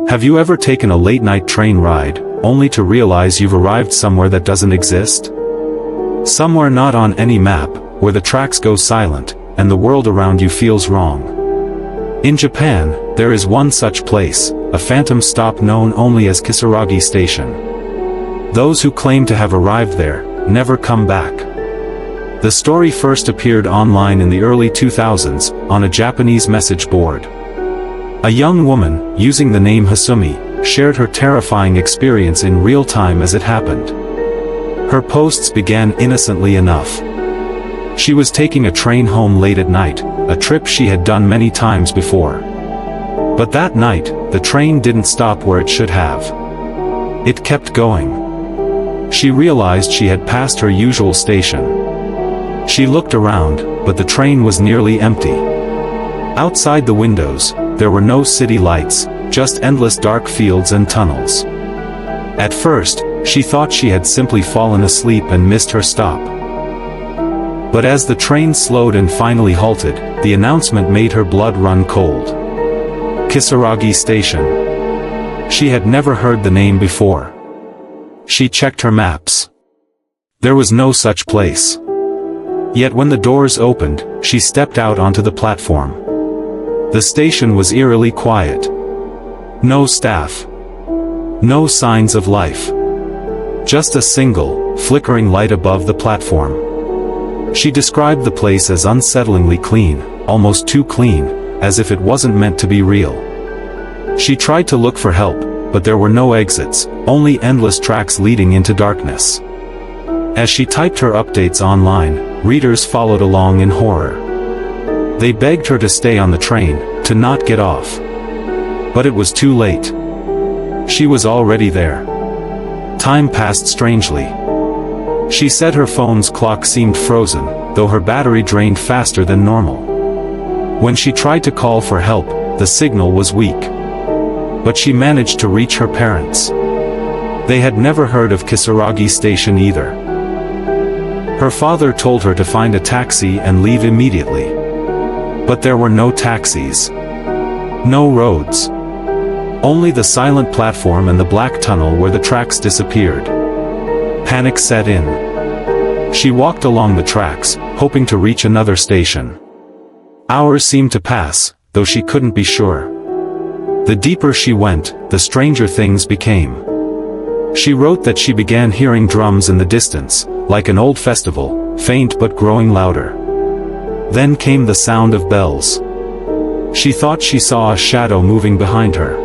Have you ever taken a late-night train ride, only to realize you've arrived somewhere that doesn't exist? Somewhere not on any map, where the tracks go silent, and the world around you feels wrong. In Japan, there is one such place, a phantom stop known only as Kisaragi Station. Those who claim to have arrived there, never come back. The story first appeared online in the early 2000s, on a Japanese message board. A young woman, using the name Hasumi, shared her terrifying experience in real time as it happened. Her posts began innocently enough. She was taking a train home late at night, a trip she had done many times before. But that night, the train didn't stop where it should have. It kept going. She realized she had passed her usual station. She looked around, but the train was nearly empty. Outside the windows, there were no city lights, just endless dark fields and tunnels. At first, she thought she had simply fallen asleep and missed her stop. But as the train slowed and finally halted, the announcement made her blood run cold. Kisaragi Station. She had never heard the name before. She checked her maps. There was no such place. Yet when the doors opened, she stepped out onto the platform. The station was eerily quiet. No staff. No signs of life. Just a single, flickering light above the platform. She described the place as unsettlingly clean, almost too clean, as if it wasn't meant to be real. She tried to look for help, but there were no exits, only endless tracks leading into darkness. As she typed her updates online, readers followed along in horror. They begged her to stay on the train, to not get off. But it was too late. She was already there. Time passed strangely. She said her phone's clock seemed frozen, though her battery drained faster than normal. When she tried to call for help, the signal was weak. But she managed to reach her parents. They had never heard of Kisaragi Station either. Her father told her to find a taxi and leave immediately. But there were no taxis. No roads. Only the silent platform and the black tunnel where the tracks disappeared. Panic set in. She walked along the tracks, hoping to reach another station. Hours seemed to pass, though she couldn't be sure. The deeper she went, the stranger things became. She wrote that she began hearing drums in the distance, like an old festival, faint but growing louder. Then came the sound of bells. She thought she saw a shadow moving behind her.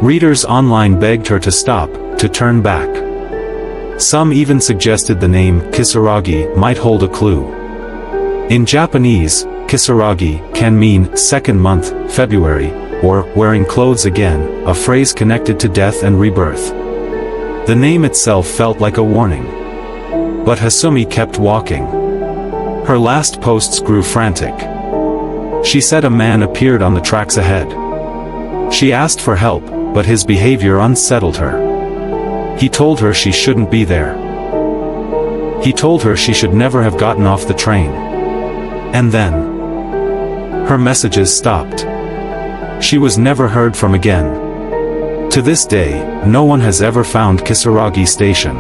Readers online begged her to stop, to turn back. Some even suggested the name Kisaragi might hold a clue. In Japanese, Kisaragi can mean second month, February, or wearing clothes again, a phrase connected to death and rebirth. The name itself felt like a warning. But Hasumi kept walking. Her last posts grew frantic. She said a man appeared on the tracks ahead. She asked for help, but his behavior unsettled her. He told her she shouldn't be there. He told her she should never have gotten off the train. And then, her messages stopped. She was never heard from again. To this day, no one has ever found Kisaragi Station.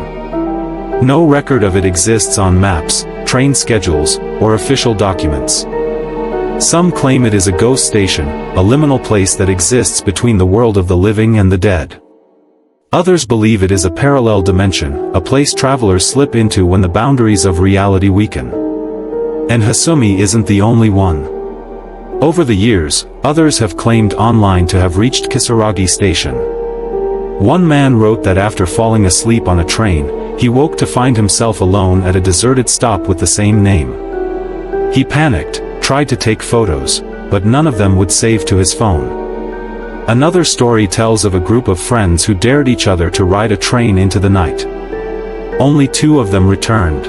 No record of it exists on maps, train schedules, or official documents. Some claim it is a ghost station, a liminal place that exists between the world of the living and the dead. Others believe it is a parallel dimension, a place travelers slip into when the boundaries of reality weaken. And Hasumi isn't the only one. Over the years, others have claimed online to have reached Kisaragi Station. One man wrote that after falling asleep on a train, he woke to find himself alone at a deserted stop with the same name. He panicked, tried to take photos, but none of them would save to his phone. Another story tells of a group of friends who dared each other to ride a train into the night. Only 2 of them returned.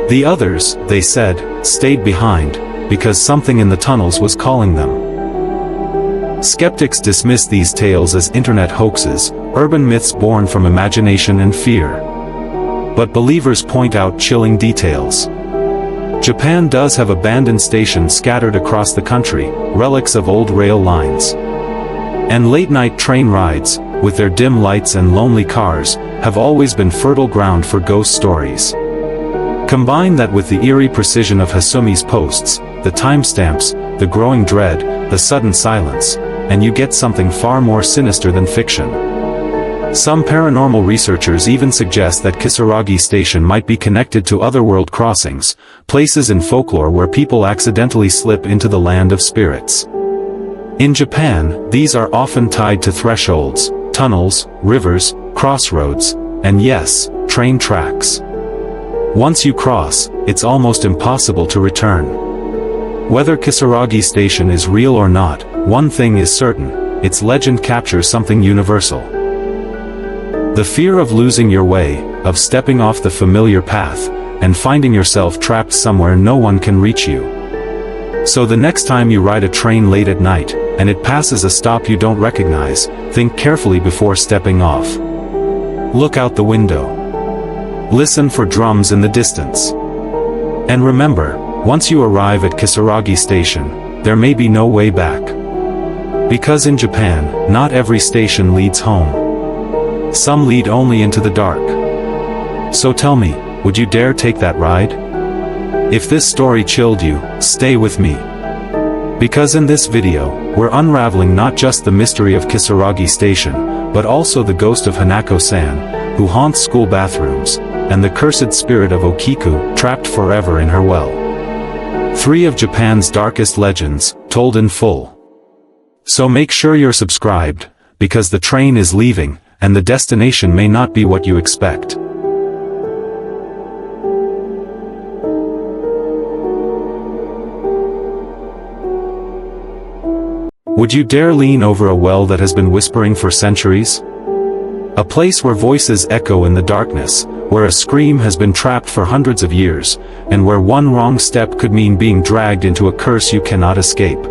The others, they said, stayed behind, because something in the tunnels was calling them. Skeptics dismiss these tales as internet hoaxes, urban myths born from imagination and fear. But believers point out chilling details. Japan does have abandoned stations scattered across the country, relics of old rail lines. And late-night train rides, with their dim lights and lonely cars, have always been fertile ground for ghost stories. Combine that with the eerie precision of Hasumi's posts, the timestamps, the growing dread, the sudden silence, and you get something far more sinister than fiction. Some paranormal researchers even suggest that Kisaragi Station might be connected to otherworld crossings, places in folklore where people accidentally slip into the land of spirits. In Japan, these are often tied to thresholds, tunnels, rivers, crossroads, and yes, train tracks. Once you cross, it's almost impossible to return. Whether Kisaragi Station is real or not, one thing is certain: its legend captures something universal. The fear of losing your way, of stepping off the familiar path, and finding yourself trapped somewhere no one can reach you. So the next time you ride a train late at night, and it passes a stop you don't recognize, think carefully before stepping off. Look out the window. Listen for drums in the distance. And remember, once you arrive at Kisaragi Station, there may be no way back. Because in Japan, not every station leads home. Some lead only into the dark. So tell me, would you dare take that ride? If this story chilled you, stay with me. Because in this video, we're unraveling not just the mystery of Kisaragi Station, but also the ghost of Hanako-san, who haunts school bathrooms, and the cursed spirit of Okiku, trapped forever in her well. 3 of Japan's darkest legends, told in full. So make sure you're subscribed, because the train is leaving, and the destination may not be what you expect. Would you dare lean over a well that has been whispering for centuries? A place where voices echo in the darkness, where a scream has been trapped for hundreds of years, and where one wrong step could mean being dragged into a curse you cannot escape.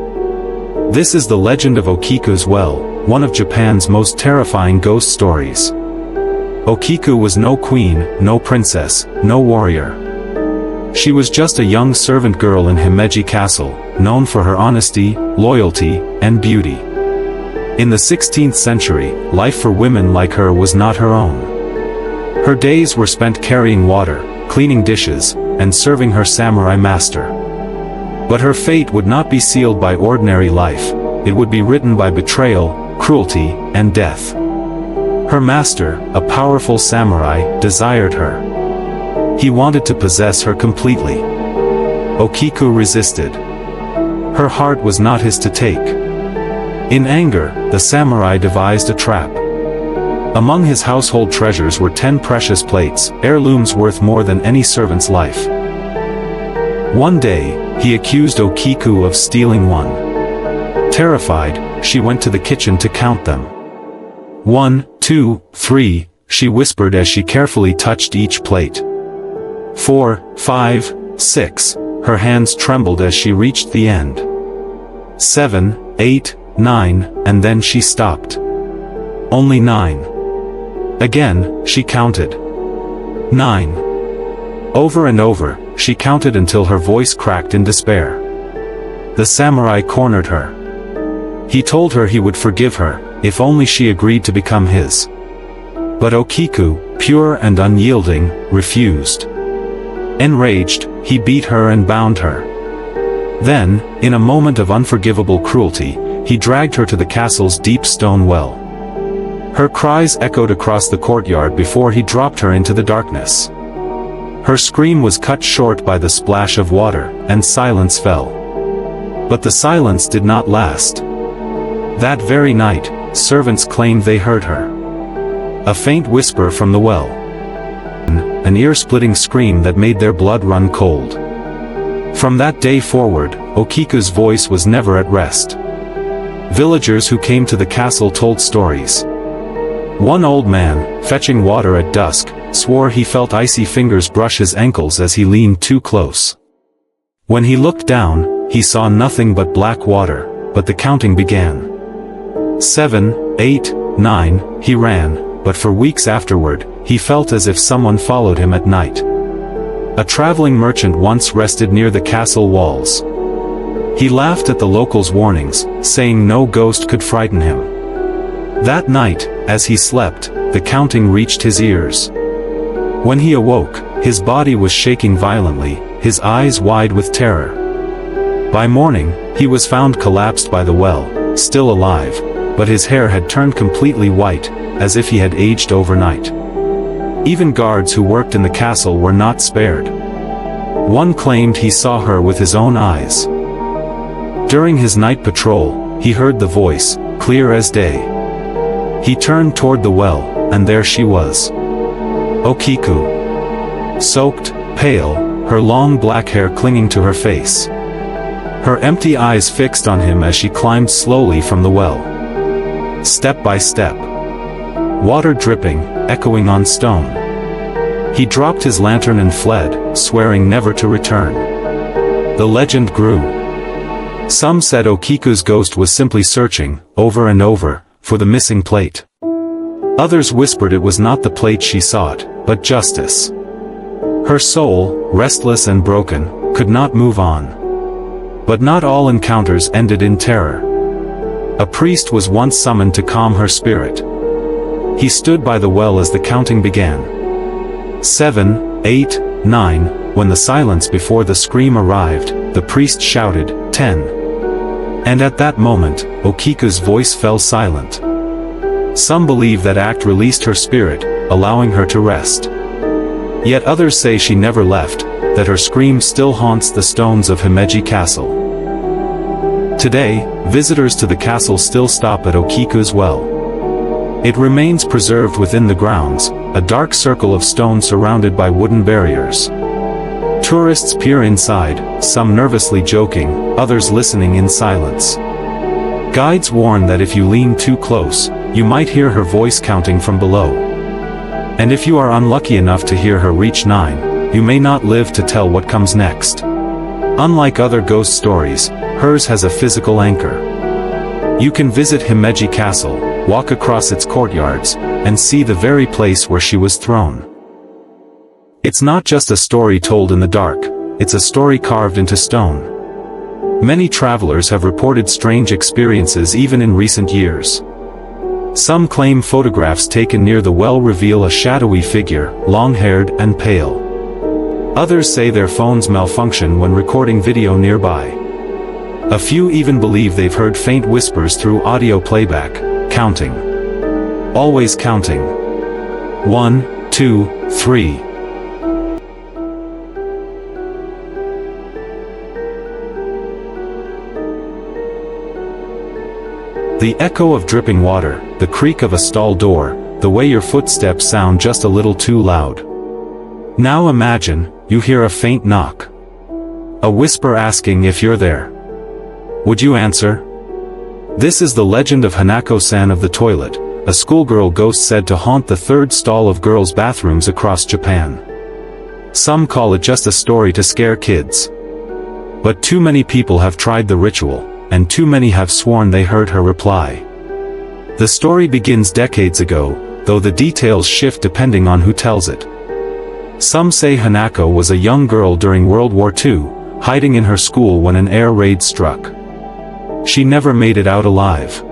This is the legend of Okiku's well, one of Japan's most terrifying ghost stories. Okiku was no queen, no princess, no warrior. She was just a young servant girl in Himeji Castle, known for her honesty, loyalty, and beauty. In the 16th century, life for women like her was not her own. Her days were spent carrying water, cleaning dishes, and serving her samurai master. But her fate would not be sealed by ordinary life, it would be written by betrayal, cruelty, and death. Her master, a powerful samurai, desired her. He wanted to possess her completely. Okiku resisted. Her heart was not his to take. In anger, the samurai devised a trap. Among his household treasures were 10 precious plates, heirlooms worth more than any servant's life. One day, he accused Okiku of stealing one. Terrified, she went to the kitchen to count them. 1, 2, 3, she whispered as she carefully touched each plate. 4, 5, 6, her hands trembled as she reached the end. 7, 8, 9, and then she stopped. Only 9. Again, she counted. 9. Over and over, she counted until her voice cracked in despair. The samurai cornered her. He told her he would forgive her, if only she agreed to become his. But Okiku, pure and unyielding, refused. Enraged, he beat her and bound her. Then, in a moment of unforgivable cruelty, he dragged her to the castle's deep stone well. Her cries echoed across the courtyard before he dropped her into the darkness. Her scream was cut short by the splash of water, and silence fell. But the silence did not last. That very night, servants claimed they heard her. A faint whisper from the well. An ear-splitting scream that made their blood run cold. From that day forward, Okiku's voice was never at rest. Villagers who came to the castle told stories. One old man, fetching water at dusk, swore he felt icy fingers brush his ankles as he leaned too close. When he looked down, he saw nothing but black water, but the counting began. 7, 8, 9, he ran, but for weeks afterward, he felt as if someone followed him at night. A traveling merchant once rested near the castle walls. He laughed at the locals' warnings, saying no ghost could frighten him. That night, as he slept, the counting reached his ears. When he awoke, his body was shaking violently, his eyes wide with terror. By morning, he was found collapsed by the well, still alive, but his hair had turned completely white, as if he had aged overnight. Even guards who worked in the castle were not spared. One claimed he saw her with his own eyes. During his night patrol, he heard the voice, clear as day. He turned toward the well, and there she was. Okiku. Soaked, pale, her long black hair clinging to her face. Her empty eyes fixed on him as she climbed slowly from the well. Step by step. Water dripping, echoing on stone. He dropped his lantern and fled, swearing never to return. The legend grew. Some said Okiku's ghost was simply searching, over and over, for the missing plate. Others whispered it was not the plate she sought, but justice. Her soul, restless and broken, could not move on. But not all encounters ended in terror. A priest was once summoned to calm her spirit. He stood by the well as the counting began. 7, 8, 9, when the silence before the scream arrived, the priest shouted, 10. And at that moment, Okiku's voice fell silent. Some believe that act released her spirit, allowing her to rest. Yet others say she never left, that her scream still haunts the stones of Himeji Castle. Today, visitors to the castle still stop at Okiku's well. It remains preserved within the grounds, a dark circle of stone surrounded by wooden barriers. Tourists peer inside, some nervously joking, others listening in silence. Guides warn that if you lean too close, you might hear her voice counting from below. And if you are unlucky enough to hear her reach 9, you may not live to tell what comes next. Unlike other ghost stories, hers has a physical anchor. You can visit Himeji Castle, walk across its courtyards, and see the very place where she was thrown. It's not just a story told in the dark, it's a story carved into stone. Many travelers have reported strange experiences even in recent years. Some claim photographs taken near the well reveal a shadowy figure, long-haired and pale. Others say their phones malfunction when recording video nearby. A few even believe they've heard faint whispers through audio playback, counting. Always counting. 1, 2, 3. The echo of dripping water, the creak of a stall door, the way your footsteps sound just a little too loud. Now imagine, you hear a faint knock. A whisper asking if you're there. Would you answer? This is the legend of Hanako-san of the toilet, a schoolgirl ghost said to haunt the third stall of girls' bathrooms across Japan. Some call it just a story to scare kids. But too many people have tried the ritual, and too many have sworn they heard her reply. The story begins decades ago, though the details shift depending on who tells it. Some say Hanako was a young girl during World War II, hiding in her school when an air raid struck. She never made it out alive.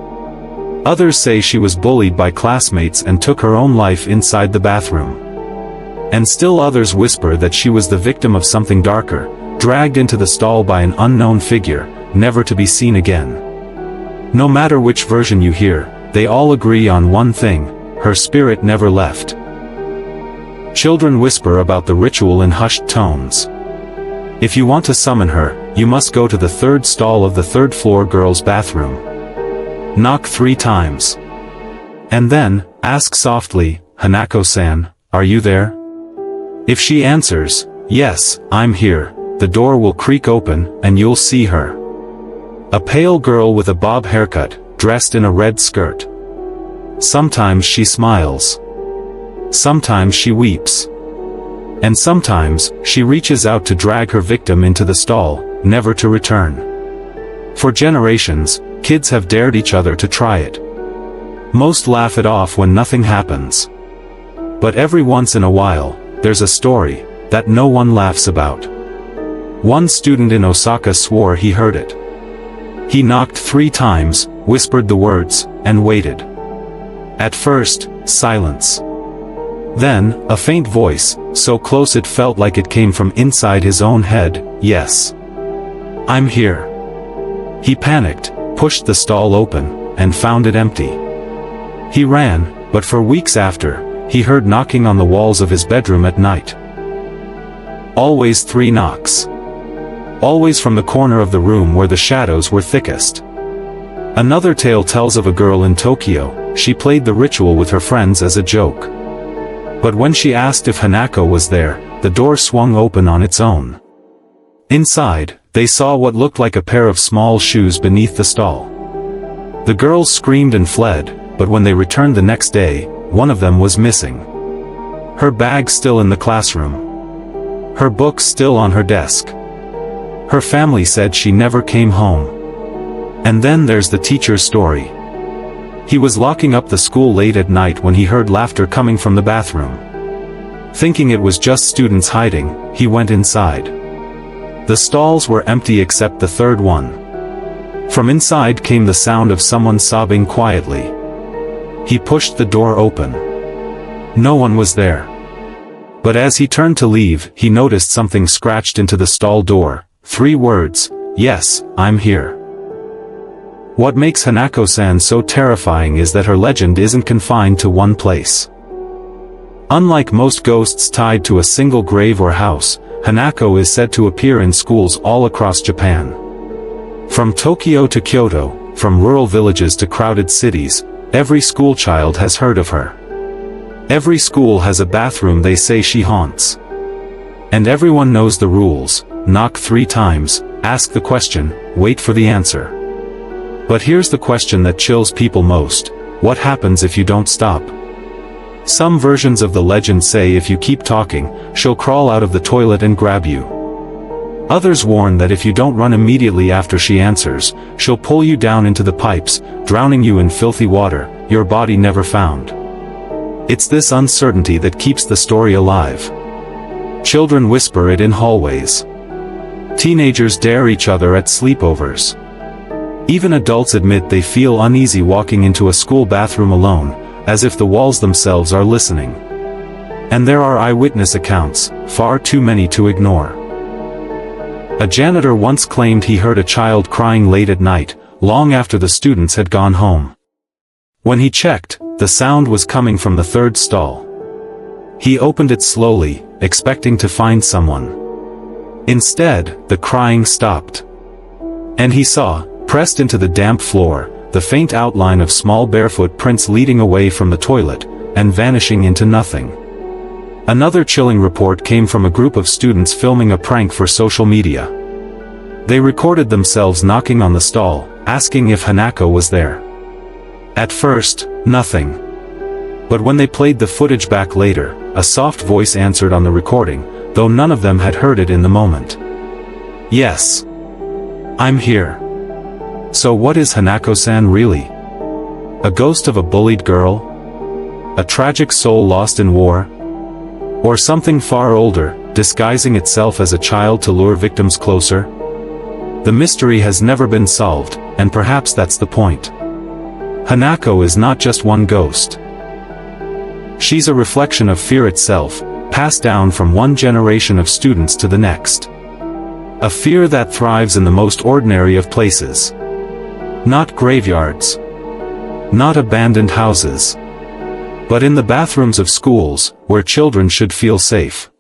Others say she was bullied by classmates and took her own life inside the bathroom. And still others whisper that she was the victim of something darker, dragged into the stall by an unknown figure, never to be seen again. No matter which version you hear, they all agree on one thing: her spirit never left. Children whisper about the ritual in hushed tones. If you want to summon her, you must go to the third stall of the third-floor girls' bathroom. Knock 3 times. And then, ask softly, "Hanako-san, are you there?" If she answers, "Yes, I'm here," the door will creak open, and you'll see her. A pale girl with a bob haircut, dressed in a red skirt. Sometimes she smiles. Sometimes she weeps. And sometimes, she reaches out to drag her victim into the stall, never to return. For generations, kids have dared each other to try it. Most laugh it off when nothing happens. But every once in a while, there's a story that no one laughs about. One student in Osaka swore he heard it. He knocked 3 times, whispered the words, and waited. At first, silence. Then, a faint voice, so close it felt like it came from inside his own head. Yes. I'm here. He panicked, pushed the stall open, and found it empty. He ran, but for weeks after, he heard knocking on the walls of his bedroom at night. Always 3 knocks. Always from the corner of the room where the shadows were thickest. Another tale tells of a girl in Tokyo. She played the ritual with her friends as a joke. But when she asked if Hanako was there, the door swung open on its own. Inside, they saw what looked like a pair of small shoes beneath the stall. The girls screamed and fled, but when they returned the next day, one of them was missing. Her bag still in the classroom. Her books still on her desk. Her family said she never came home. And then there's the teacher's story. He was locking up the school late at night when he heard laughter coming from the bathroom. Thinking it was just students hiding, he went inside. The stalls were empty except the third one. From inside came the sound of someone sobbing quietly. He pushed the door open. No one was there. But as he turned to leave, he noticed something scratched into the stall door. 3 words, "Yes, I'm here." What makes Hanako-san so terrifying is that her legend isn't confined to one place. Unlike most ghosts tied to a single grave or house, Hanako is said to appear in schools all across Japan. From Tokyo to Kyoto, from rural villages to crowded cities, every schoolchild has heard of her. Every school has a bathroom they say she haunts. And everyone knows the rules: knock 3 times, ask the question, wait for the answer. But here's the question that chills people most: what happens if you don't stop? Some versions of the legend say if you keep talking, she'll crawl out of the toilet and grab you. Others warn that if you don't run immediately after she answers, she'll pull you down into the pipes, drowning you in filthy water, your body never found. It's this uncertainty that keeps the story alive. Children whisper it in hallways. Teenagers dare each other at sleepovers. Even adults admit they feel uneasy walking into a school bathroom alone, as if the walls themselves are listening. And there are eyewitness accounts, far too many to ignore. A janitor once claimed he heard a child crying late at night, long after the students had gone home. When he checked, the sound was coming from the 3rd stall. He opened it slowly, expecting to find someone. Instead, the crying stopped. And he saw, pressed into the damp floor, the faint outline of small barefoot prints leading away from the toilet, and vanishing into nothing. Another chilling report came from a group of students filming a prank for social media. They recorded themselves knocking on the stall, asking if Hanako was there. At first, nothing. But when they played the footage back later, a soft voice answered on the recording, though none of them had heard it in the moment. "Yes. I'm here." So what is Hanako-san really? A ghost of a bullied girl? A tragic soul lost in war? Or something far older, disguising itself as a child to lure victims closer? The mystery has never been solved, and perhaps that's the point. Hanako is not just one ghost. She's a reflection of fear itself, passed down from one generation of students to the next. A fear that thrives in the most ordinary of places. Not graveyards. Not abandoned houses. But in the bathrooms of schools, where children should feel safe.